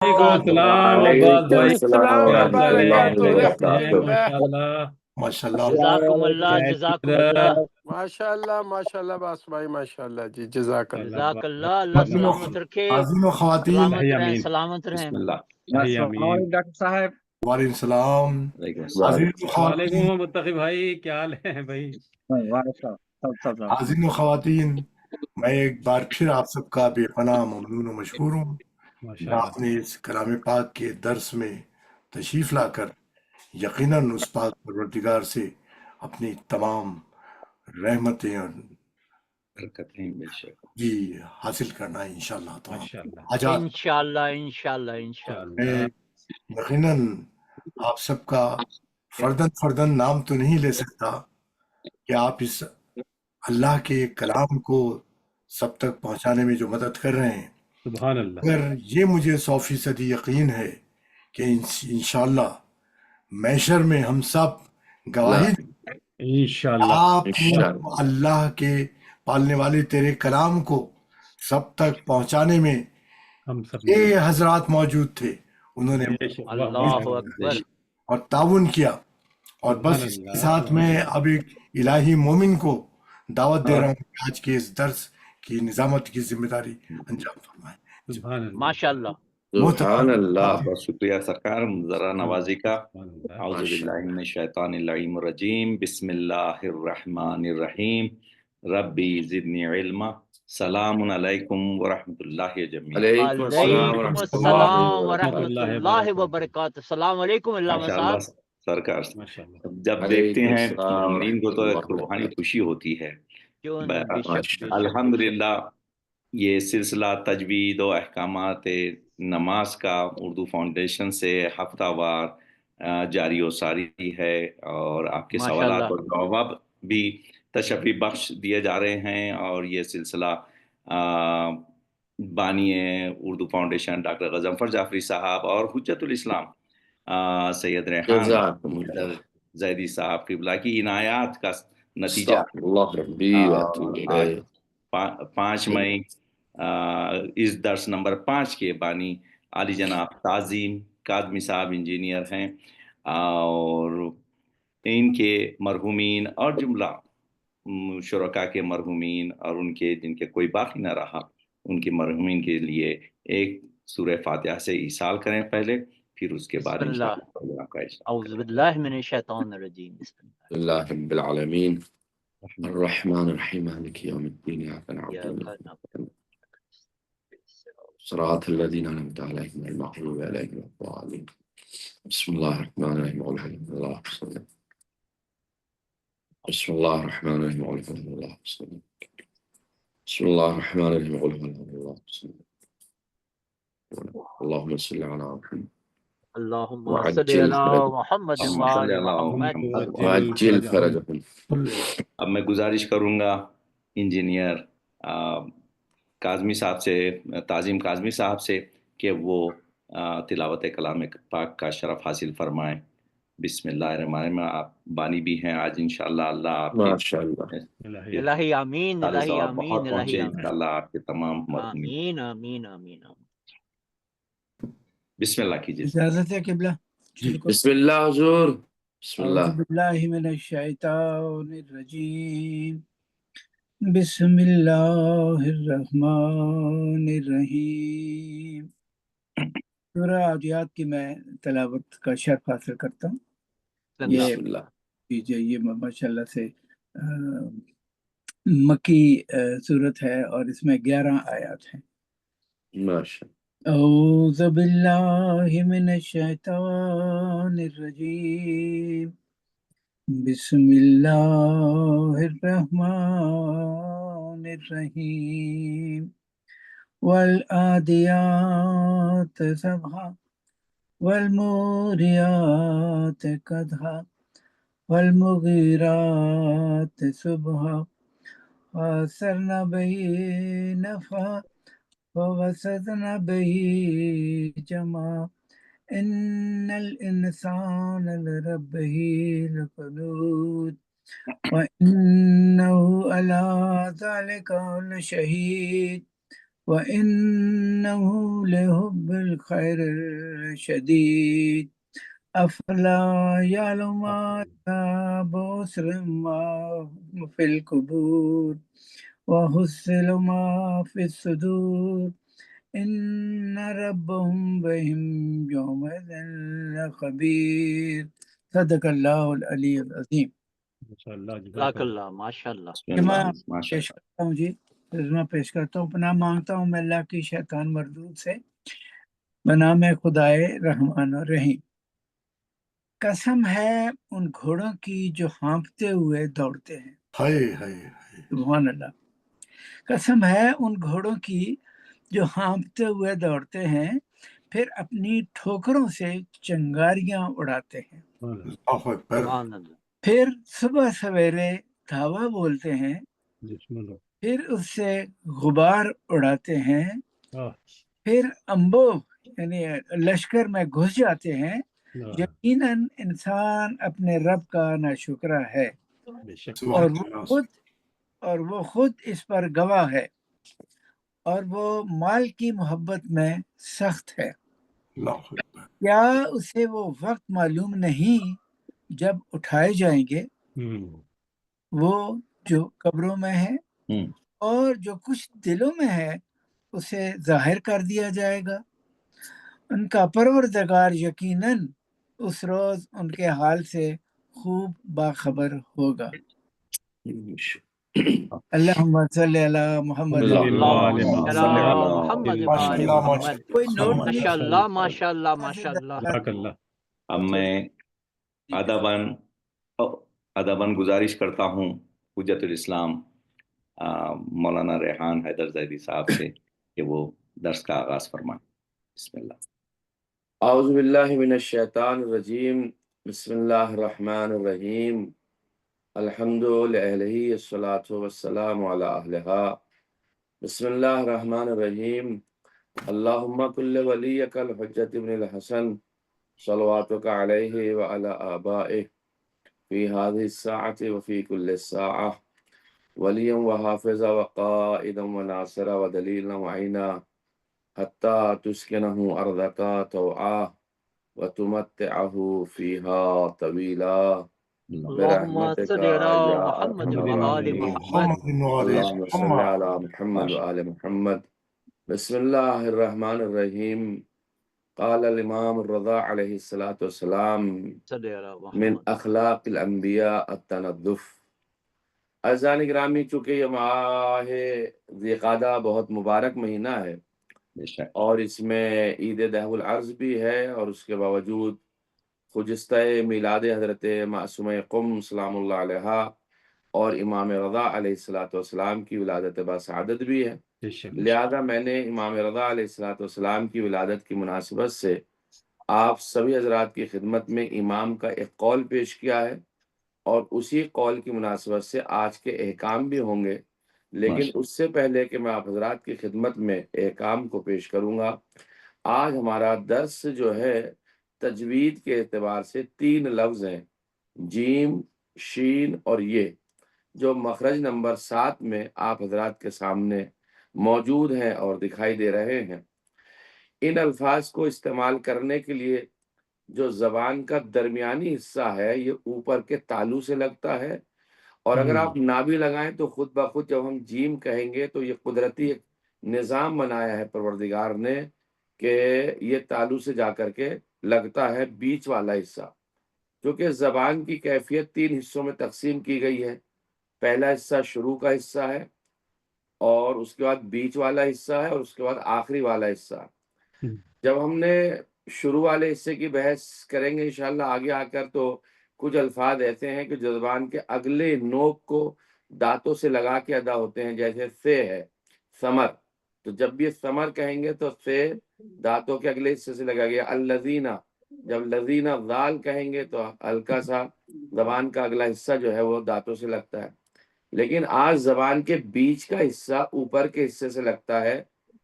وعلیکم السلام عباس وعلیکم بھائی، السلام کیا ورحمۃ حال ہے؟ اللہ خیریت سے ہیں؟ وبرکاتہ۔ ماشاءاللہ ماشاءاللہ جزاکم اللہ کیا جزاکم ادھر؟ اللہ ماشاءاللہ باس بھائی ماشاءاللہ جی جزاک اللہ جزاک اللہ، اللہ سلامت رکھے، عظیم و خواتین، سلامت رہیں آمین، سلامت رہیں۔ بسم اللہ۔ صحیح امین۔ ڈاکٹر صاحب وعلیکم السلام وعلیکم السلام۔ عظیم و خواتین، وعلیکم متقی بھائی، کیا حال ہے بھائی؟ عظیم و خواتین، میں ایک بار پھر آپ سب کا بے پناہ ممنون و مشکور ہوں کہ ماشاءاللہ آپ نے اس کلام پاک کے درس میں تشریف لا کر یقیناً اس پاک پروردگار سے اپنی تمام رحمتیں اور برکتیں بے شک۔ جی حاصل کرنا ہے انشاءاللہ۔ تو ماشاءاللہ آجات انشاءاللہ انشاءاللہ انشاءاللہ۔ میں یقیناً آپ سب کا فردن نام تو نہیں لے سکتا کہ آپ اس اللہ کے کلام کو سب تک پہنچانے میں جو مدد کر رہے ہیں، سبحان اللہ، مگر یہ مجھے 100% یقین ہے کہ انشاءاللہ محشر میں ہم سب گواہی دیں، انشاءاللہ آپ اللہ کے پالنے والے تیرے کلام کو سب تک پہنچانے میں ہم سب یہ حضرات موجود تھے، انہوں نے بے شک، واہ، اللہ واہ، واہ، اکبر۔ اور تعاون کیا، اور بس سبحان اس کے اللہ، ساتھ میں اب ایک الہی مومن کو دعوت دے رہا ہوں کہ آج کے اس درس کی نظامت کی ذمہ داری انجام فرمائیں۔ سبحان اللہ، ماشاءاللہ۔ سبحان اللہ، بہت شکریہ سرکار ذرا نوازی کا۔ سبحان اللہ۔ اعوذ باللہ من الشیطان اللعین الرجیم، بسم اللہ الرحمن الرحیم، ربی زدنی علما، سلام علیکم ورحمۃ اللہ جمیعا۔ علیکم السلام وعلیکم ورحمۃ السلام اللہ ورحمۃ اللہ وبرکاتہ۔ السلام علیکم علامہ ماشاء اللہ صاحب۔ سرکار، ماشاءاللہ، جب دیکھتے علیکم ہیں السلام مومنین کو ورحمۃ تو اللہ ایک روحانی وبرکاتہ۔ خوشی ہوتی ہے۔ کیوں نہیں، بے شک بے شک۔ الحمدللہ یہ سلسلہ تجوید و احکامات نماز کا اردو فاؤنڈیشن سے ہفتہ وار جاری و ساری ہے، اور آپ کے ماشاءاللہ۔ سوالات اور جواب بھی تشفی بخش دیے جا رہے ہیں، اور یہ سلسلہ بانی اردو فاؤنڈیشن ڈاکٹر غضنفر جعفری صاحب اور حجت الاسلام سید ریحان جزاکم اللہ، زیدی صاحب قبلہ کی عنایات کا نتیجہ استغفر اللہ ربی واتوب آج الیہ۔ 5 مئی اس درس نمبر 5 کے بانی علی جناب تعظیم کاظمی صاحب انجینئر ہیں، اور ان کے مرحومین اور جملہ شرکاء کے مرحومین اور ان کے جن کے کوئی باقی نہ رہا، ان کے مرحومین کے لیے ایک سورہ فاتحہ سے ایصال کریں پہلے، پھر اس کے بعد بسم اللہ، انشاءاللہ آپ کا اعوذ باللہ من الشیطان الرجیم، بسم اللہ اللہ رب العالمین الرحمن الرحیم مالک یوم الدین، ایاک نعبد و ایاک نستعین، صراط الذین انعمت علیہم غیر المغضوب علیہم ولا الضالین۔ بسم اللہ الرحمن الرحیم، قل الحمد للہ، بسم اللہ الرحمن الرحیم، قل الحمد للہ، بسم اللہ الرحمن الرحیم، قل الحمد للہ، اللہم صل علی محمد اللہم صل وعجل علی فرجهم محمد اللہم وآل صل علی محمد۔ محمد۔ وعجل فرجهم۔ اب میں گزارش کروں گا انجینئر کاظمی صاحب سے، تعظیم کاظمی صاحب سے، کہ وہ تلاوت کلام پاک کا شرف حاصل فرمائیں۔ بسم اللہ الرحمن الرحیم۔ آپ بانی بھی ہیں آج انشاءاللہ، اللہ آپ ماشاءاللہ، الہی الہی آمین، سارے الہی ثواب آمین، بہت الہی پہنچے آمین، انشاءاللہ آپ کے تمام مرحومین۔ آمین آمین آمین آمین۔ بسم اللہ کیجیے۔ اجازت ہے قبلہ؟ بسم اللہ حضور، بسم اعوذ اللہ۔ باللہ من الشیطان الرجیم، بسم اللہ الرحمن الرحیم۔ سورہ عادیات کی میں تلاوت کا شرف حاصل کرتا ہوں۔ یہ بسم اللہ۔ یہ ماشاءاللہ سے مکی سورت ہے اور اس میں 11 آیات ہیں۔ ماشاءاللہ۔ اعوذ باللہ من الشیطان الرجیم، بسم اللہ الرحمن الرحیم، والعادیات ضبحا والموریات قدحا والمغیرات صبحا فأثرن به نفحا ووسطن به جمعا ان الانسان لربه لقنوط وانه على ذلك لشهيد وَإِنَّهُ لِحُبِّ الْخَيْرِ شَدِيدٌ أَفَلَا يَعْلَمُ مَا بُعْثِرٍ مَا فِي الْقُبُورِ وَحُصِّلَ مَا فِي الصُّدُورِ إِنَّ رَبَّهُمْ بِهِمْ يَوْمَئِذٍ لَخَبِيرٌ صدق اللہ العلی العظیم۔ ماشاءاللہ، جزاک جزاک اللہ۔ اللہ، ماشاء اللہ۔ بسم اللہ میں ماشاء پیش کرتا ہوں جی، ترجمہ پیش کرتا ہوں۔ پناہ مانگتا ہوں میں اللہ کی شیطان مردود سے، بنام خدائے رحمان الرحیم۔ قسم ہے ان گھوڑوں کی جو ہانپتے ہوئے دوڑتے ہیں۔ ہائے ہائے ہائے، سبحان اللہ۔ قسم ہے ان گھوڑوں کی جو ہانپتے ہوئے دوڑتے ہیں، پھر اپنی ٹھوکروں سے چنگاریاں اڑاتے ہیں، اللہ اکبر، سبحان اللہ۔ پھر صبح سویرے دھاوا بولتے ہیں، بسم اللہ۔ پھر اس سے غبار اڑاتے ہیں، آہ، پھر امبو یعنی لشکر میں گھس جاتے ہیں۔ آہ، یقیناً انسان اپنے رب کا ناشکرا ہے، بے شک۔ اور سبحان وہ خود اس پر گواہ ہے، اور وہ مال کی محبت میں سخت ہے۔ اللہ اکبر، کیا اسے وہ وقت معلوم نہیں جب اٹھائے جائیں گے، وہ جو قبروں میں ہے اور جو کچھ دلوں میں ہے اسے ظاہر کر دیا جائے گا۔ ان کا پروردگار یقیناً اس روز ان کے حال سے خوب باخبر ہوگا۔ اللہم صلی علی محمد۔ اللہم صل اللہ علی محمد و ماشاء آل اللہ، محمد۔ کوئی نوٹ نہیں؟ ماشاء اللہ، ماشاء اللہ، ماشاء اللہ۔ جزاک اللہ۔ اب میں ادباً گزارش کرتا ہوں حجت الاسلام مولانا ریحان حیدر زیدی صاحب سے کہ وہ درس کا آغاز فرمائیں۔ بسم اللہ۔ اعوذ باللہ من الشیطان الرجیم، بسم اللہ الرحمن الرحیم، الحمد للہ الصلاۃ والسلام علی اہلہا، بسم اللہ الرحمن الرحیم، اللہم کل ولیک الحجت ابن الحسن صلواتک علیہ وعلی آبائہ فی هذه الساعة وفی کل الساعة ولیا وحافظا وقائدا وناصرا ودلیلا وعینا حتی تسکنہ ارضک طوعا وتمتعہ فیہا طویلا اللہم برحمتک صل علی یا محمد ارحم و آل الراحمین۔ محمد۔ اللہم صل علی محمد وآل محمد۔ بسم اللہ الرحمن الرحیم۔ قال الامام الرضا علیہ السلام صلی علی من محمد۔ اخلاق الانبیاء التندف۔ عزیزان گرامی، چونکہ یہ ماہ ذی قعدہ بہت مبارک مہینہ ہے بے شک۔ اور اس میں عید دہو العرض بھی ہے، اور اس کے باوجود خجستہ میلاد حضرت معصومہ قم سلام اللہ علیہا اور امام رضا علیہ السلام کی ولادت باسعادت بھی ہے۔ بے شک۔ لہذا میں نے امام رضا علیہ السلام کی ولادت کی مناسبت سے آپ سبھی حضرات کی خدمت میں امام کا ایک قول پیش کیا ہے، اور اسی قول کی مناسبت سے آج کے احکام بھی ہوں گے، لیکن اس سے پہلے کہ میں آپ حضرات کی خدمت میں احکام کو پیش کروں گا، آج ہمارا درس جو ہے تجوید کے اعتبار سے 3 لفظ ہیں، جیم، شین اور یہ، جو مخرج نمبر 7 میں آپ حضرات کے سامنے موجود ہیں اور دکھائی دے رہے ہیں۔ ان الفاظ کو استعمال کرنے کے لیے جو زبان کا درمیانی حصہ ہے یہ اوپر کے تالو سے لگتا ہے، اور اگر آپ نہ بھی لگائیں تو خود بخود جب ہم جیم کہیں گے تو یہ قدرتی ایک نظام بنایا ہے پروردگار نے کہ یہ تالو سے جا کر کے لگتا ہے بیچ والا حصہ، کیونکہ زبان کی کیفیت 3 حصوں میں تقسیم کی گئی ہے۔ پہلا حصہ شروع کا حصہ ہے، اور اس کے بعد بیچ والا حصہ ہے، اور اس کے بعد آخری والا حصہ ہے۔ جب ہم نے شروع والے حصے کی بحث کریں گے انشاءاللہ آگے آ کر، تو کچھ الفاظ ایسے ہیں کہ جو زبان کے اگلے نوک کو دانتوں سے لگا کے ادا ہوتے ہیں، جیسے سے ہے ثمر، تو جب بھی ثمر کہیں گے تو سے دانتوں کے اگلے حصے سے لگا گیا۔ الذین، جب لذین ذال کہیں گے تو ہلکا سا زبان کا اگلا حصہ جو ہے وہ دانتوں سے لگتا ہے، لیکن آج زبان کے بیچ کا حصہ اوپر کے حصے سے لگتا ہے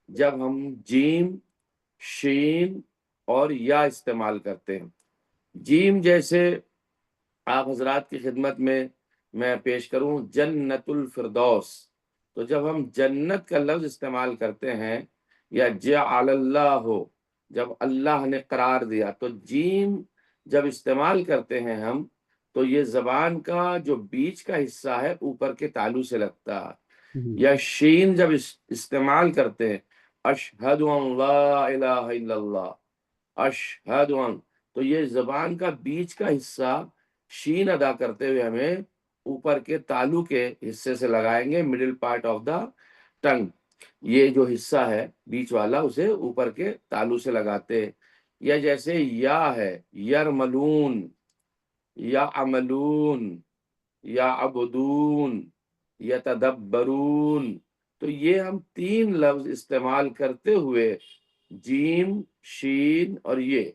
جب ہم جیم، شین اور یا استعمال کرتے ہیں۔ جیم جیسے آپ حضرات کی خدمت میں پیش کروں جنت الفردوس، تو جب ہم جنت کا لفظ استعمال کرتے ہیں یا جعل اللہ ہو، جب اللہ نے قرار دیا، تو جیم جب استعمال کرتے ہیں ہم تو یہ زبان کا جو بیچ کا حصہ ہے اوپر کے تالو سے لگتا ہے، یا شین جب استعمال کرتے ہیں اشہد ان لا الہ الا اللہ، اشہد ان، تو یہ زبان کا بیچ کا حصہ شین ادا کرتے ہوئے ہمیں اوپر کے تالو کے حصے سے لگائیں گے، مڈل پارٹ آف دا ٹنگ، یہ جو حصہ ہے بیچ والا اسے اوپر کے تالو سے لگاتے. یا جیسے یا ہے یرملون، یا عملون، یا عبدون، یتدبرون، تو یہ ہم 3 لفظ استعمال کرتے ہوئے جیم، شین اور یہ.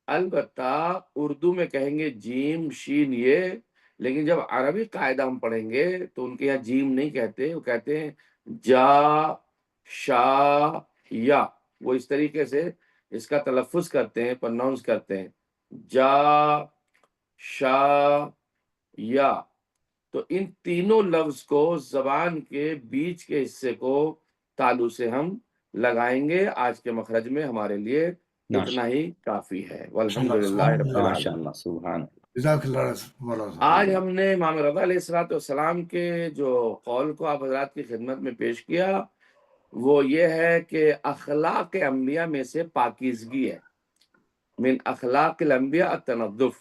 البتہ اردو میں کہیں گے جیم، شین، یہ، لیکن جب عربی قاعدہ ہم پڑھیں گے تو ان کے یہاں جیم نہیں کہتے، وہ کہتے ہیں جا، شا، یا. وہ اس طریقے سے اس کا تلفظ کرتے ہیں، پرناؤنس کرتے ہیں، جا، شا، یا. تو ان تینوں لفظ کو زبان کے بیچ کے حصے کو تالو سے ہم لگائیں گے. آج کے مخرج میں ہمارے لیے اتنا ہی کافی ہے. والحمدللہ رب العالمین. ماشاءاللہ، سبحان. جزاک اللہ مولانا صاحب. آج ہم نے امام رضا علیہ الصلوۃ والسلام کے جو قول کو آپ حضرات کی خدمت میں پیش کیا وہ یہ ہے کہ اخلاق انبیاء میں سے پاکیزگی ہے. من اخلاق الانبیاء التنظف.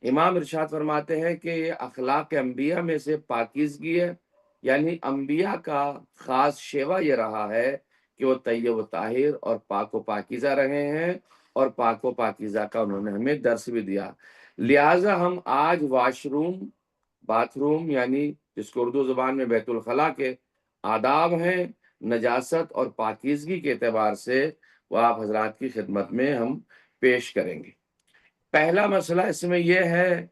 امام ارشاد فرماتے ہیں کہ یہ اخلاق انبیاء میں سے پاکیزگی ہے، یعنی انبیاء کا خاص شیوا یہ رہا ہے کہ وہ طیب و طاہر اور پاک و پاکیزہ رہے ہیں، اور پاک و پاکیزہ کا انہوں نے ہمیں درس بھی دیا. لہٰذا ہم آج واش روم، باتھ روم، یعنی جس کو اردو زبان میں بیت الخلاء کے آداب ہیں، نجاست اور پاکیزگی کے اعتبار سے وہ آپ حضرات کی خدمت میں ہم پیش کریں گے. پہلا مسئلہ اس میں یہ ہے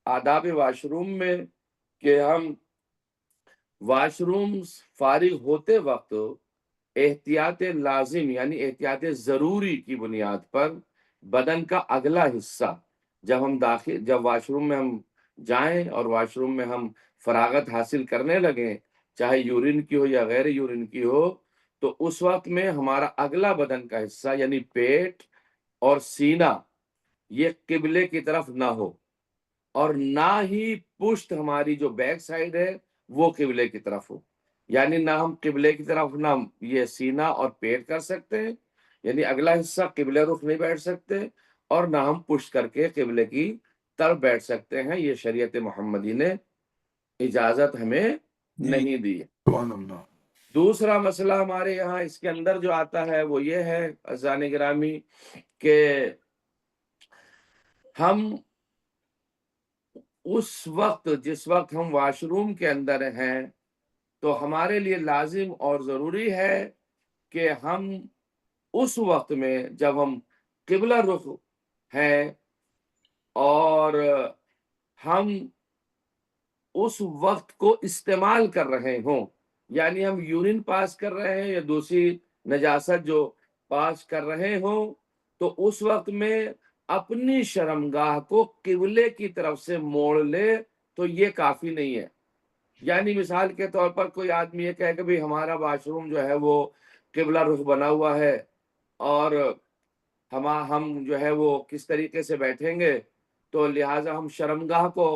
آداب واش روم میں کہ ہم واش روم فارغ ہوتے وقت احتیاط لازم یعنی احتیاط ضروری کی بنیاد پر بدن کا اگلا حصہ جب واش روم میں ہم جائیں اور واش روم میں ہم فراغت حاصل کرنے لگیں، چاہے یورین کی ہو یا غیر یورین کی ہو، تو اس وقت میں ہمارا اگلا بدن کا حصہ یعنی پیٹ اور سینہ یہ قبلے کی طرف نہ ہو، اور نہ ہی پشت ہماری جو بیک سائڈ ہے وہ قبلے کی طرف ہو. یعنی نہ ہم قبلے کی طرف نہ یہ سینہ اور پیٹ کر سکتے ہیں، یعنی اگلا حصہ قبلے رخ نہیں بیٹھ سکتے، اور نہ ہم پشت کر کے قبلے کی طرف بیٹھ سکتے ہیں. یہ شریعت محمدی نے اجازت ہمیں نہیں دی. سبحان اللہ. دوسرا مسئلہ ہمارے یہاں اس کے اندر جو آتا ہے وہ یہ ہے عزیزان گرامی کہ ہم اس وقت جس وقت ہم واش روم کے اندر ہیں تو ہمارے لیے لازم اور ضروری ہے کہ ہم اس وقت میں جب ہم قبلہ رخ ہیں اور ہم اس وقت کو استعمال کر رہے ہوں، یعنی ہم یورین پاس کر رہے ہیں یا دوسری نجاست جو پاس کر رہے ہوں، تو اس وقت میں اپنی شرمگاہ کو قبلے کی طرف سے موڑ لے تو یہ کافی نہیں ہے. یعنی مثال کے طور پر کوئی آدمی یہ کہے کہ بھی ہمارا واش روم جو ہے وہ قبلہ رخ بنا ہوا ہے اور ہم جو ہے وہ کس طریقے سے بیٹھیں گے، تو لہٰذا ہم شرمگاہ کو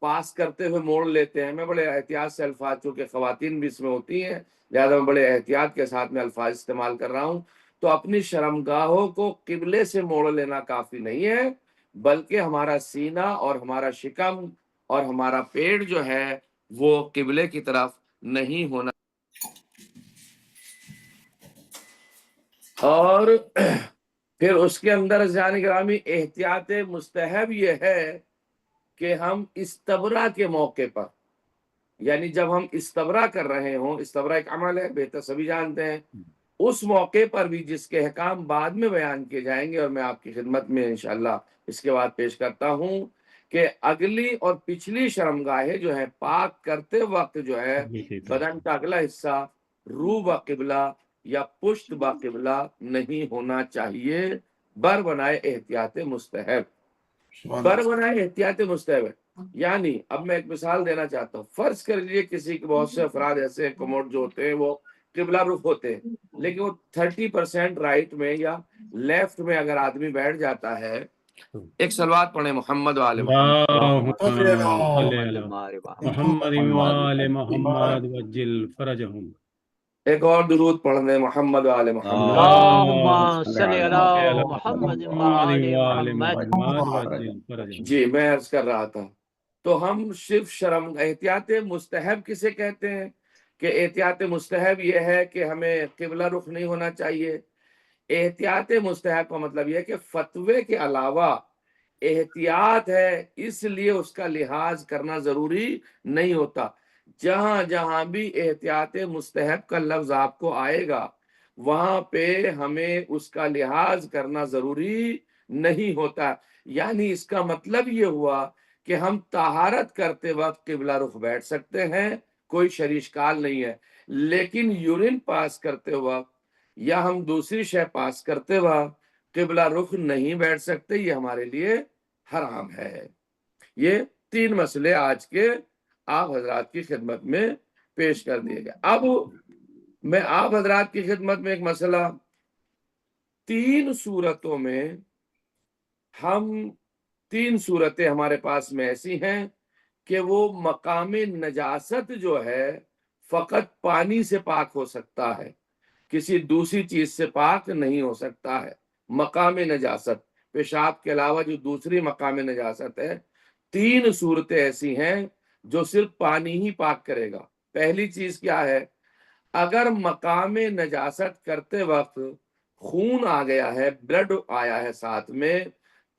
پاس کرتے ہوئے موڑ لیتے ہیں. میں بڑے احتیاط سے الفاظ، چونکہ خواتین بھی اس میں ہوتی ہیں لہٰذا میں بڑے احتیاط کے ساتھ میں الفاظ استعمال کر رہا ہوں. تو اپنی شرمگاہوں کو قبلے سے موڑ لینا کافی نہیں ہے، بلکہ ہمارا سینہ اور ہمارا شکم اور ہمارا پیٹ جو ہے وہ قبلے کی طرف نہیں ہونا. اور پھر اس کے اندر عزیزان گرامی احتیاط مستحب یہ ہے کہ ہم استبرا کے موقع پر، یعنی جب ہم استبرا کر رہے ہوں، استبرا ایک عمل ہے بہتر سبھی جانتے ہیں، اس موقع پر بھی جس کے احکام بعد میں بیان کیے جائیں گے اور میں آپ کی خدمت میں انشاءاللہ اس کے بعد پیش کرتا ہوں کہ اگلی اور پچھلی شرمگاہیں جو ہے پاک کرتے وقت جو ہے بدن کا اگلا حصہ رو با قبلہ یا پشت با قبلہ نہیں ہونا چاہیے، بر بنائے احتیاط مستحب. بر بنائے احتیاط مستحب ہے. یعنی اب میں ایک مثال دینا چاہتا ہوں، فرض کر لیجیے کسی کے بہت سے افراد ایسے کموڈ جو ہوتے ہیں وہ قبلہ رخ ہوتے ہیں، لیکن وہ 30% رائٹ میں یا لیفٹ میں اگر آدمی بیٹھ جاتا ہے، ایک صلوات پڑھیں محمد وآل محمد، اللهم صل محمد على وآل محمد وآل محمد وجل فرجهم. ایک اور درود پڑھ دیں محمد وآل محمد، اللهم صل على على محمد محمد وآل وآل محمد. محمد وجل فرجهم. جی میں عرض کر رہا تھا، تو ہم صرف شرم احتیاط مستحب کسے کہتے ہیں کہ احتیاط مستحب یہ ہے کہ ہمیں قبلہ رخ نہیں ہونا چاہیے۔ احتیاط مستحب کا مطلب یہ ہے کہ فتوے کے علاوہ احتیاط ہے اس لیے اس کا لحاظ کرنا ضروری نہیں ہوتا۔ جہاں جہاں بھی احتیاط مستحب کا لفظ آپ کو آئے گا وہاں پہ ہمیں اس کا لحاظ کرنا ضروری نہیں ہوتا، یعنی اس کا مطلب یہ ہوا کہ ہم طہارت کرتے وقت قبلہ رخ بیٹھ سکتے ہیں، کوئی شرعی اشکال نہیں ہے، لیکن یورین پاس کرتے وقت یا ہم دوسری شے پاس کرتے وقت قبلہ رخ نہیں بیٹھ سکتے، یہ ہمارے لیے حرام ہے۔ یہ 3 مسئلے آج کے آپ حضرات کی خدمت میں پیش کر دیے گئے۔ اب میں آپ حضرات کی خدمت میں ایک مسئلہ، 3 صورتوں میں ہم 3 صورتیں ہمارے پاس میں ایسی ہیں کہ وہ مقام نجاست جو ہے فقط پانی سے پاک ہو سکتا ہے، کسی دوسری چیز سے پاک نہیں ہو سکتا ہے۔ مقام نجاست، پیشاب کے علاوہ جو دوسری مقام نجاست ہے، 3 صورتیں ایسی ہیں جو صرف پانی ہی پاک کرے گا۔ پہلی چیز کیا ہے؟ اگر مقام نجاست کرتے وقت خون آ گیا ہے، بلڈ آیا ہے ساتھ میں،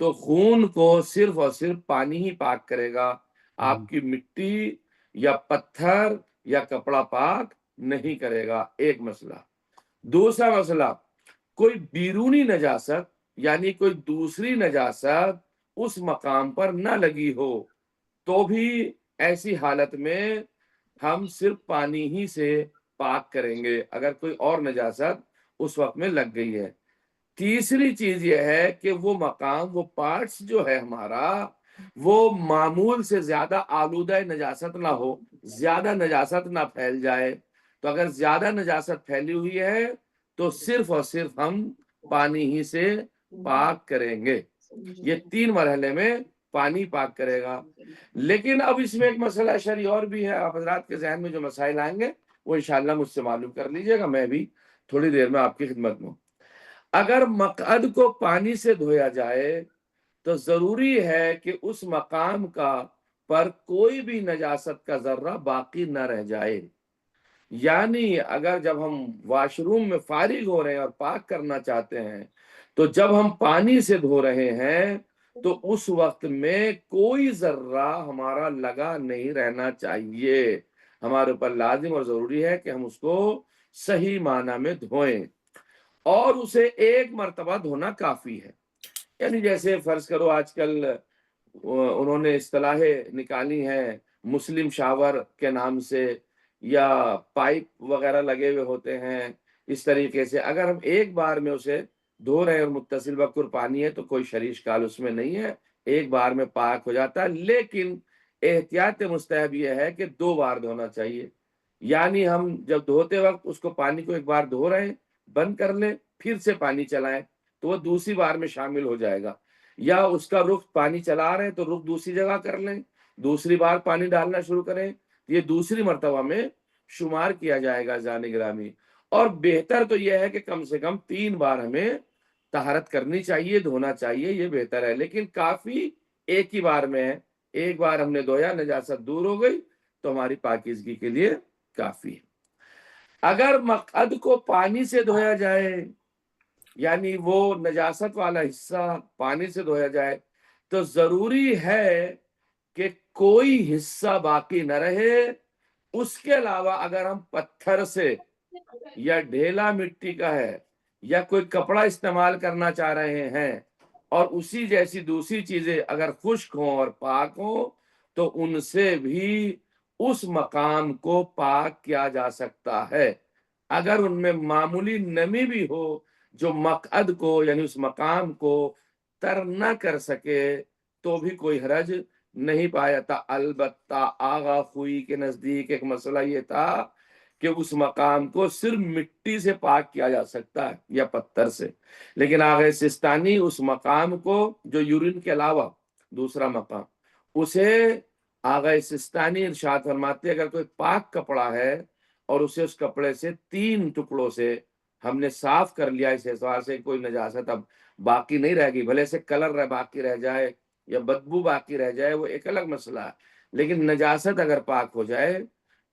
تو خون کو صرف اور صرف پانی ہی پاک کرے گا، آپ کی مٹی یا پتھر یا کپڑا پاک نہیں کرے گا۔ ایک مسئلہ۔ دوسرا مسئلہ، کوئی بیرونی نجاست یعنی کوئی دوسری نجاست اس مقام پر نہ لگی ہو تو بھی ایسی حالت میں ہم صرف پانی ہی سے پاک کریں گے اگر کوئی اور نجاست اس وقت میں لگ گئی ہے۔ تیسری چیز یہ ہے کہ وہ مقام، وہ پارٹس جو ہے ہمارا، وہ معمول سے زیادہ آلودہ نجاست نہ ہو، زیادہ نجاست نہ پھیل جائے۔ تو اگر زیادہ نجاست پھیلی ہوئی ہے تو صرف اور صرف ہم پانی ہی سے پاک کریں گے۔ یہ 3 مرحلے میں پانی پاک کرے گا۔ لیکن اب اس میں ایک مسئلہ شرعی اور بھی ہے، آپ حضرات کے ذہن میں جو مسائل آئیں گے وہ انشاءاللہ مجھ سے معلوم کر لیجئے گا، میں بھی تھوڑی دیر میں آپ کی خدمت میں ہوں۔ اگر مقعد کو پانی سے دھویا جائے تو ضروری ہے کہ اس مقام کا پر کوئی بھی نجاست کا ذرہ باقی نہ رہ جائے، یعنی اگر جب ہم واش روم میں فارغ ہو رہے ہیں اور پاک کرنا چاہتے ہیں تو جب ہم پانی سے دھو رہے ہیں تو اس وقت میں کوئی ذرہ ہمارا لگا نہیں رہنا چاہیے، ہمارے اوپر لازم اور ضروری ہے کہ ہم اس کو صحیح معنی میں دھوئیں، اور اسے ایک مرتبہ دھونا کافی ہے۔ یعنی جیسے فرض کرو آج کل انہوں نے اصطلاحیں نکالی ہیں مسلم شاور کے نام سے، یا پائپ وغیرہ لگے ہوئے ہوتے ہیں، اس طریقے سے اگر ہم ایک بار میں اسے دھو رہے ہیں اور متصل بقر پانی ہے تو کوئی شرعی اشکال اس میں نہیں ہے، ایک بار میں پاک ہو جاتا ہے۔ لیکن احتیاط مستحب یہ ہے کہ 2 بار دھونا چاہیے، یعنی ہم جب دھوتے وقت اس کو پانی کو ایک بار دھو رہے ہیں، بند کر لیں، پھر سے پانی چلائیں تو وہ دوسری بار میں شامل ہو جائے گا، یا اس کا رخ پانی چلا رہے ہیں تو رخ دوسری جگہ کر لیں، دوسری بار پانی ڈالنا شروع کریں، یہ دوسری مرتبہ میں شمار کیا جائے گا جان گرامی۔ اور بہتر تو یہ ہے کہ کم سے کم 3 بار ہمیں طہارت کرنی چاہیے، دھونا چاہیے، یہ بہتر ہے، لیکن کافی ایک ہی بار میں ہے، ایک بار ہم نے دھویا، نجاست دور ہو گئی تو ہماری پاکیزگی کے لیے کافی ہے۔ اگر مقعد کو پانی سے دھویا جائے، یعنی وہ نجاست والا حصہ پانی سے دھویا جائے، تو ضروری ہے کہ کوئی حصہ باقی نہ رہے۔ اس کے علاوہ اگر ہم پتھر سے یا ڈھیلا مٹی کا ہے یا کوئی کپڑا استعمال کرنا چاہ رہے ہیں اور اسی جیسی دوسری چیزیں اگر خشک ہوں اور پاک ہوں تو ان سے بھی اس مقام کو پاک کیا جا سکتا ہے۔ اگر ان میں معمولی نمی بھی ہو جو مقعد کو یعنی اس مقام کو تر نہ کر سکے تو بھی کوئی حرج نہیں پایا تھا. البتہ آغا خوئی کے نزدیک ایک مسئلہ یہ تھا کہ اس مقام کو صرف مٹی سے پاک کیا جا سکتا ہے یا پتھر سے، لیکن آغا سستانی اس مقام کو جو یورین کے علاوہ دوسرا مقام، اسے آغا سستانی ارشاد فرماتے اگر کوئی پاک کپڑا ہے اور اسے اس کپڑے سے 3 ٹکڑوں سے ہم نے صاف کر لیا، اس اعتبار سے کوئی نجاست اب باقی نہیں رہ گئی، بھلے سے کلر باقی رہ جائے یا بدبو باقی رہ جائے وہ ایک الگ مسئلہ ہے، لیکن نجاست اگر پاک ہو جائے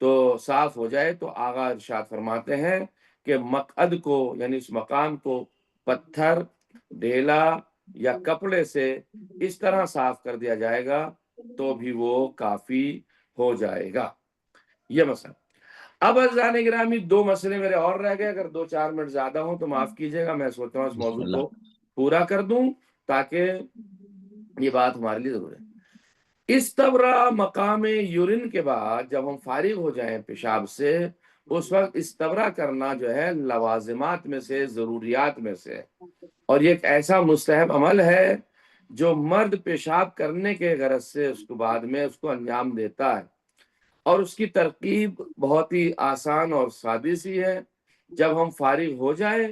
تو صاف ہو جائے تو آغا ارشاد فرماتے ہیں کہ مقعد کو یعنی اس مقام کو پتھر، ڈھیلا یا کپڑے سے اس طرح صاف کر دیا جائے گا تو بھی وہ کافی ہو جائے گا. یہ مسئلہ. اب عزیزان گرامی 2 مسئلے میرے اور رہ گئے، اگر 2-4 منٹ زیادہ ہوں تو معاف کیجیے گا، میں سوچتا ہوں اس موضوع کو پورا کر دوں تاکہ یہ بات ہمارے لیے ضرور ہے. استبرا مقام یورین کے بعد جب ہم فارغ ہو جائیں پیشاب سے، اس وقت استبرا کرنا جو ہے لوازمات میں سے، ضروریات میں سے، اور یہ ایک ایسا مستحب عمل ہے جو مرد پیشاب کرنے کے غرض سے اس کو بعد میں اس کو انجام دیتا ہے، اور اس کی ترکیب بہت ہی آسان اور سادی سی ہے. جب ہم فارغ ہو جائیں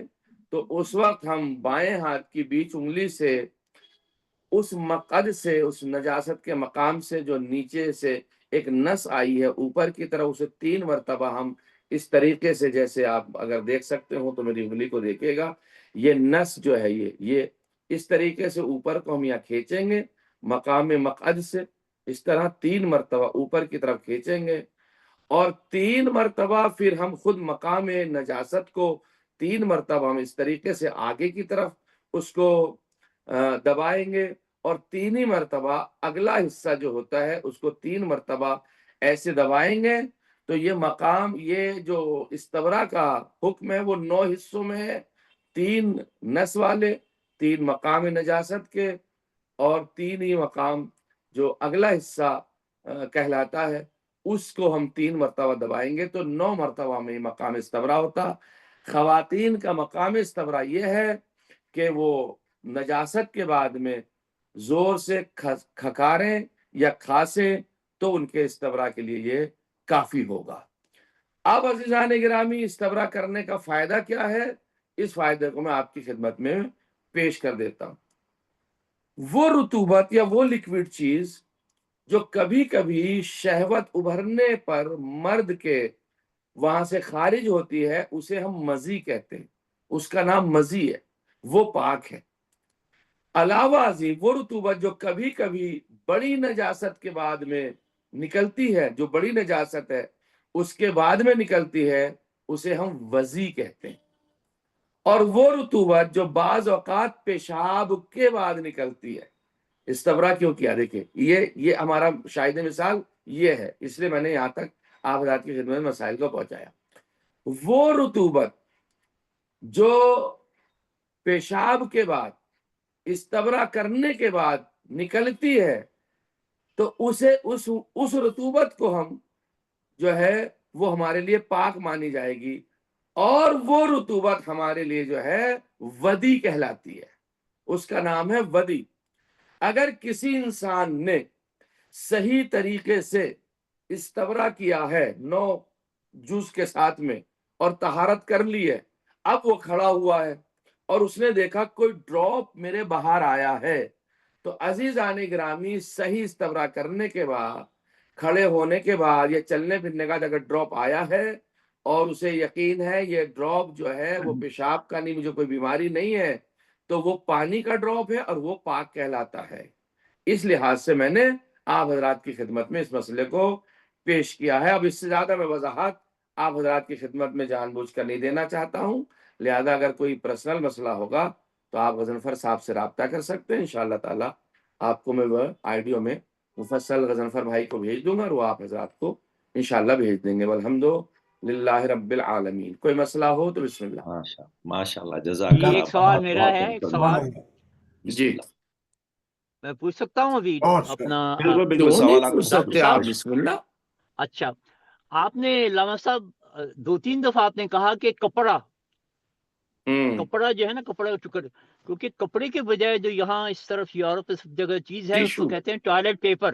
تو اس وقت ہم بائیں ہاتھ کی بیچ انگلی سے اس مقعد سے، اس نجاست کے مقام سے جو نیچے سے ایک نس آئی ہے اوپر کی طرف، اسے 3 مرتبہ ہم اس طریقے سے، جیسے آپ اگر دیکھ سکتے ہو تو میری انگلی کو دیکھے گا، یہ نس جو ہے یہ اس طریقے سے اوپر کو ہم یہاں کھینچیں گے مقام مقعد سے، اس طرح 3 مرتبہ اوپر کی طرف کھینچیں گے، اور 3 مرتبہ پھر ہم خود مقام نجاست کو 3 مرتبہ ہم اس طریقے سے آگے کی طرف اس کو دبائیں گے، اور 3 ہی مرتبہ اگلا حصہ جو ہوتا ہے اس کو 3 مرتبہ ایسے دبائیں گے. تو یہ مقام، یہ جو استبرا کا حکم ہے وہ 9 حصوں میں ہے، 3 نس والے، 3 مقام نجاست کے، اور 3 ہی مقام جو اگلا حصہ کہلاتا ہے اس کو ہم 3 مرتبہ دبائیں گے تو 9 مرتبہ میں مقام استبرا ہوتا. خواتین کا مقام استبرا یہ ہے کہ وہ نجاست کے بعد میں زور سے کھکاریں یا کھاسیں تو ان کے استبرا کے لیے یہ کافی ہوگا. اب عزیزان گرامی استبرا کرنے کا فائدہ کیا ہے، اس فائدے کو میں آپ کی خدمت میں پیش کر دیتا ہوں. وہ رطوبت یا وہ لکوڈ چیز جو کبھی کبھی شہوت ابھرنے پر مرد کے وہاں سے خارج ہوتی ہے اسے ہم مزی کہتے ہیں، اس کا نام مزی ہے، وہ پاک ہے. علاوہ ازیں وہ رطوبت جو کبھی کبھی بڑی نجاست کے بعد میں نکلتی ہے، جو بڑی نجاست ہے اس کے بعد میں نکلتی ہے اسے ہم وضی کہتے ہیں. اور وہ رطوبت جو بعض اوقات پیشاب کے بعد نکلتی ہے. استبرا کیوں کیا؟ دیکھیں یہ ہمارا شاہد مثال یہ ہے، اس لیے میں نے یہاں تک آپ حضرات کی خدمت میں مسائل کو پہنچایا. وہ رطوبت جو پیشاب کے بعد استبرا کرنے کے بعد نکلتی ہے تو اس رطوبت کو ہم جو ہے وہ ہمارے لیے پاک مانی جائے گی، اور وہ رطوبت ہمارے لیے جو ہے ودی کہلاتی ہے، اس کا نام ہے ودی. اگر کسی انسان نے صحیح طریقے سے استبرا کیا ہے 9 جز کے ساتھ میں اور طہارت کر لی ہے، اب وہ کھڑا ہوا ہے اور اس نے دیکھا کوئی ڈراپ میرے باہر آیا ہے، تو عزیزان گرامی صحیح استبرا کرنے کے بعد، کھڑے ہونے کے بعد یا چلنے پھرنے کا اگر ڈراپ آیا ہے اور اسے یقین ہے یہ ڈراپ جو ہے وہ پیشاب کا نہیں، مجھے کوئی بیماری نہیں ہے، تو وہ پانی کا ڈراپ ہے اور وہ پاک کہلاتا ہے. اس لحاظ سے میں نے آپ حضرات کی خدمت میں اس مسئلے کو پیش کیا ہے. اب اس سے زیادہ میں وضاحت آپ حضرات کی خدمت میں جان بوجھ کر نہیں دینا چاہتا ہوں، لہذا اگر کوئی پرسنل مسئلہ ہوگا تو آپ غضنفر صاحب سے رابطہ کر سکتے ہیں. انشاءاللہ تعالی آپ کو میں وہ آئیڈیو میں مفصل غضنفر بھائی کو بھیج دوں گا اور وہ آپ حضرات کو انشاءاللہ بھیج دیں گے. والحمدللہ رب العالمین. کوئی مسئلہ ہو تو بسم اللہ. ماشاءاللہ جزاک اللہ. ایک سوال میرا ہے، ایک سوال جی میں پوچھ سکتا ہوں ابھی اپنا؟ بالکل سوال آپ سکتے آپ، بسم اللہ. اچھا، آپ نے علامہ صاحب 2-3 دفعہ آپ نے کہا کہ کپڑا جو ہے نا، کپڑا ٹکڑ، کیونکہ کپڑے کے بجائے جو یہاں اس طرف یورپ اس جگہ چیز ہے اس کو کہتے ہیں ٹوائلٹ پیپر.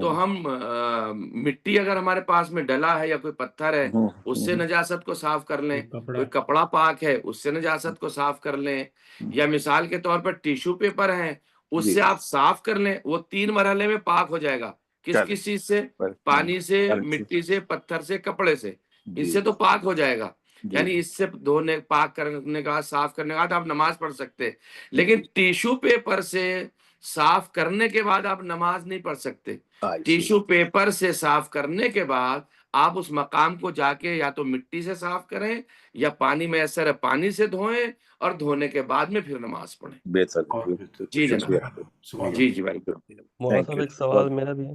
تو ہم مٹی اگر ہمارے پاس میں ڈلا ہے یا کوئی پتھر ہے اس سے نجاست کو صاف کر لیں، کوئی کپڑا پاک ہے اس سے نجاست کو صاف کر لیں، یا مثال کے طور پر ٹیشو پیپر ہے اس سے آپ صاف کر لیں، وہ 3 مرحلے میں پاک ہو جائے گا۔ کس چیز سے؟ پانی سے، مٹی سے، پتھر سے، کپڑے سے، اس سے تو پاک ہو جائے گا۔ یعنی اس سے دھونے، پاک کرنے کا، صاف کرنے کے بعد آپ نماز پڑھ سکتے، لیکن ٹیشو پیپر سے صاف کرنے کے بعد آپ نماز نہیں پڑھ سکتے۔ ٹیشو پیپر سے صاف کرنے کے بعد آپ اس مقام کو جا کے یا تو مٹی سے صاف کریں یا پانی میسر ہے پانی سے دھوئیں، اور دھونے کے بعد میں پھر نماز پڑھیں۔ جی جناب، جی بھائی، مولانا صاحب ایک سوال میرا بھی ہے۔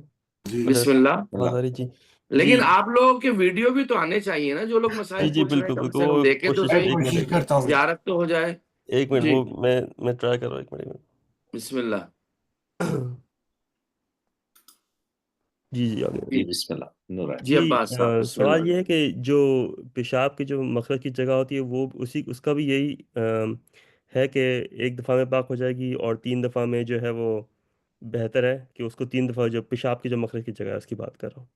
بسم اللہ۔ بازاری جی، لیکن آپ لوگوں کے ویڈیو بھی تو آنے چاہیے نا، جو لوگ مسائل جی پوچھ رہے ہیں بالکل کم بالکل، سے کم وہ دیکھیں تو کوشش صحیح، کرتا ہوں۔ زیارت تو ہو جائے۔ ایک منٹ، جی وہ میں ٹرائی کر رہا ہوں، ایک منٹ۔ بسم اللہ۔ جی آگے۔ بسم اللہ۔ جی عباس صاحب، بسم سوال اللہ۔ یہ ہے کہ جو پیشاب کی جو مخرج کی جگہ ہوتی ہے وہ اس کا بھی یہی ہے کہ ایک دفعہ میں پاک ہو جائے گی اور 3 دفعہ میں جو ہے وہ بہتر ہے، کہ اس کو 3 دفعہ جو پیشاب کی جو مخرج کی جگہ ہے اس کی بات کر رہا ہوں۔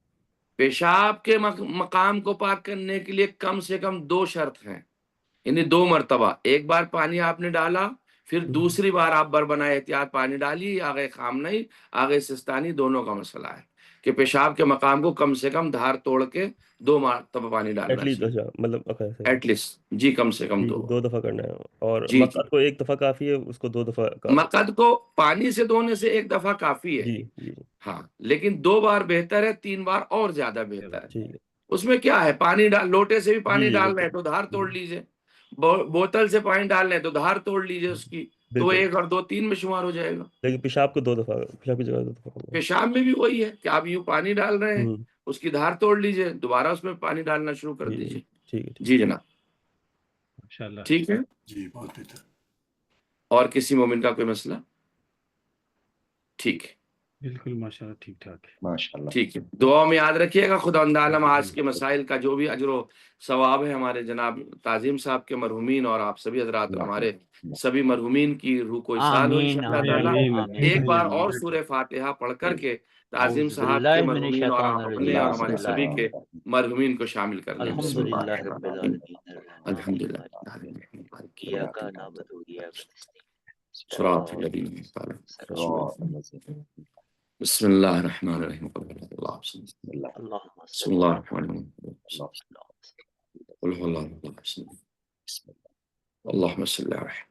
پیشاب کے مقام کو پاک کرنے کے لیے کم سے کم 2 شرط ہیں، یعنی 2 مرتبہ۔ ایک بار پانی آپ نے ڈالا، پھر دوسری بار آپ بربنائے احتیاط پانی ڈالیے، آگے خامنئی، آگے سستانی، دونوں کا مسئلہ ہے کہ پیشاب کے مقام کو کم سے کم دھار توڑ کے 2 مرتبہ پانی ڈالنا ایٹ لیسٹ، چاہیے، اچھا مطلب ایٹ لیسٹ، جی کم سے کم 2 2 دفعہ کرنا ہے، اور جی جی۔ مقعد کو 1 دفعہ کافی ہے، اس کو 2 دفعہ کافی؟ مقد کو پانی سے دھونے سے 1 دفعہ کافی ہے، جی جی ہاں، لیکن 2 بار بہتر ہے، 3 بار اور زیادہ بہتر ہے۔ ٹھیک ہے۔ اس میں کیا ہے، پانی لوٹے سے بھی پانی جی ڈال رہے ہیں بالکل تو دھار توڑ لیجئے، بوتل سے پانی ڈال رہے ہیں تو دھار توڑ لیجئے اس کی، تو بالکل، 1 اور 2 3 میں شمار ہو جائے گا۔ لیکن پیشاب کو 2 دفعہ، پیشاب کی جگہ 2 دفعہ ہوگا۔ پیشاب میں بھی وہی ہے کہ آپ یوں پانی ڈال رہے ہیں، ہوں، اس کی دھار توڑ لیجئے، دوبارہ اس میں پانی ڈالنا شروع کر جی دیجئے۔ ٹھیک ہے۔ جی جناب، ماشاءاللہ۔ ٹھیک ہے۔ جی بہت بہتر۔ اور کسی مومن کا کوئی مسئلہ؟ ٹھیک ہے، بالکل ماشاءاللہ، ٹھیک ٹھاک ہے۔ ماشاءاللہ۔ ٹھیک ہے، دعا میں یاد رکھیے گا۔ خدا عالم آج کے مسائل کا جو بھی اجر و ثواب ہے ہمارے جناب تعظیم صاحب کے مرحومین اور آپ سبھی حضرات، ہمارے سبھی مرحومین کی روح کو اصال ہو آمین انشاءاللہ تعالی۔ آمین آمین۔ ایک بار آمین۔ اور سورہ فاتحہ پڑھ کر کے تعظیم اعوذ صاحب باللہ کے من مرحومین اور الشیطان آپ الرجیم، اپنے اور بسم ہمارے اللہ سبھی کے مرحومین کو شامل کر لیں۔ بسم اللہ الحمدللہ رب الرحمن الرحیم، العالمین الحمدللہ ایاک نعبد و ایاک نستعین صراط الذین انعمت علیہم۔ بسم اللہ الرحمن الرحیم، اللہم بسم اللہ الرحمن الرحیم، قل هو اللہ احد، بسم اللہ، اللہم صلی علیہ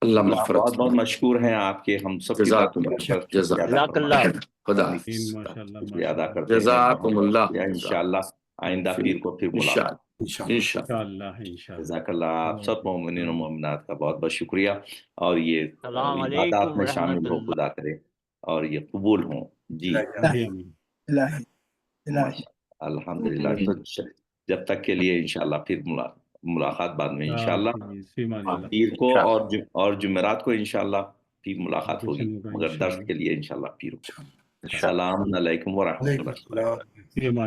اللہ مغفرت بہت بہت مشکور ہیں آپ کے، ہم سب کی جزاکم طرف اللہ، سے جزاک اللہ، خدا حافظ، ماشاءاللہ شکریہ ادا ماشاءاللہ۔ کرتے ہیں۔ جزاکم اللہ، انشاءاللہ آئندہ پیر کو پھر ملاقات۔ انشاءاللہ انشاءاللہ۔ انشاءاللہ۔ جزاک اللہ، آپ سب مومنین و مومنات کا بہت بہت شکریہ، اور یہ السلام عبادات علیکم میں ورحمۃ شامل ہو، اللہ۔ خدا کرے اور یہ قبول ہوں۔ جی آمین۔ الہی الہی الحمدللہ۔ تو جب تک کے لیے انشاءاللہ پھر ملاقات بعد میں انشاءاللہ، فی امان اللہ۔ پیر کو اور جمعرات کو انشاءاللہ پھر ملاقات ہوگی، مگر درس کے لیے انشاءاللہ پیر کو۔ السلام علیکم ورحمۃ وعلیکم اللہ۔ السلام۔ فی امان